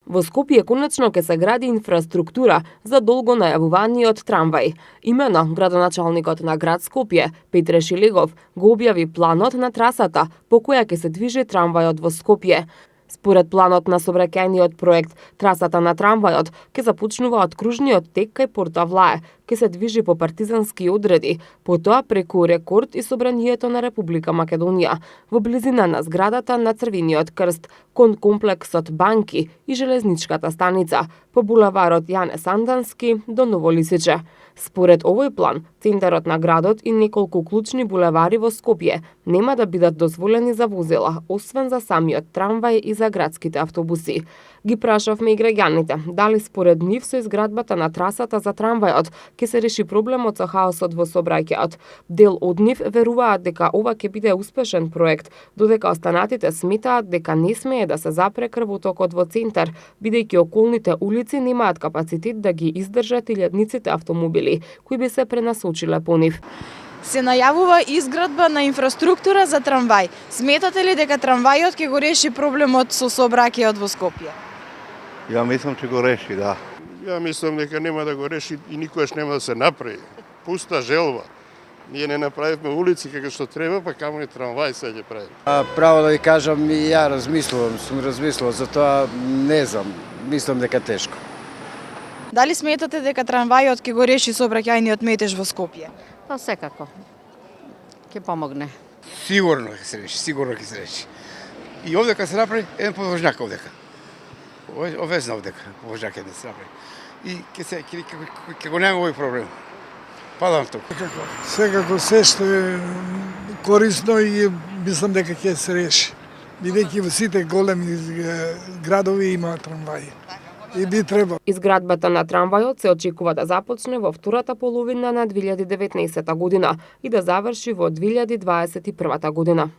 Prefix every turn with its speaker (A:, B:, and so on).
A: Во Скопје конечно ќе се гради инфраструктура за долго најавуваниот трамвај. Имено, градоначалникот на град Скопје, Петре Шилегов, го објави планот на трасата по која ќе се движи трамвајот во Скопје. Според планот на сообраќајниот проект, трасата на трамвајот ќе започнува од кружниот тек кај Порта Влае, ќе се движи по партизански одреди, потоа преку Рекорд и собранието на Република Македонија, во близина на зградата на Црвениот крст, кон комплексот банки и железничката станица, по булеварот Јане Сандански до Ново Лисиче. Според овој план, центарот на градот и неколку клучни булевари во Скопје нема да бидат дозволени за возила, освен за самиот трамвај и за градските автобуси. Ги прашавме и граѓаните дали според нив со изградбата на трасата за трамвајот ќе се реши проблемот со хаосот во сообраќајот. Дел од нив веруваат дека ова ќе биде успешен проект, додека останатите сметаат дека не смее да се запре крвотокот во центар, бидејќи околните улици немаат капацитет да ги издржат илјадниците автомобили кои би се пренасочиле по нив.
B: Се најавува изградба на инфраструктура за трамвај. Сметате ли дека трамвајот ќе го реши проблемот со сообраќајот во Скопје?
C: Ја мислам че го реши, да.
D: Ја мислам дека нема да го реши и никогаш нема да се направи. Пуста желба. Ние не направивме улици како што треба, па камо и трамвај се ќе прави.
E: Право да ви кажам, и ја сум размислувал за тоа, не знам, мислам дека тешко.
B: Дали сметате дека трамвајот ќе го реши сообраќајниот метеж во Скопје?
F: Па секако. Ќе помогне.
G: Сигурно ќе се реши, сигурно ќе се реши. И овдека се направи еден подвожњак овдека. Овезна овдека, подвожњак еден се направи. И ќе го нема овој проблем. Падам тука.
H: Секако се што е корисно и мислам дека ќе се реши. Бидејќи во сите големи градови има трамваи. И би требало.
A: Изградбата на трамвајот се очекува да започне во втората половина на 2019 година и да заврши во 2021 година.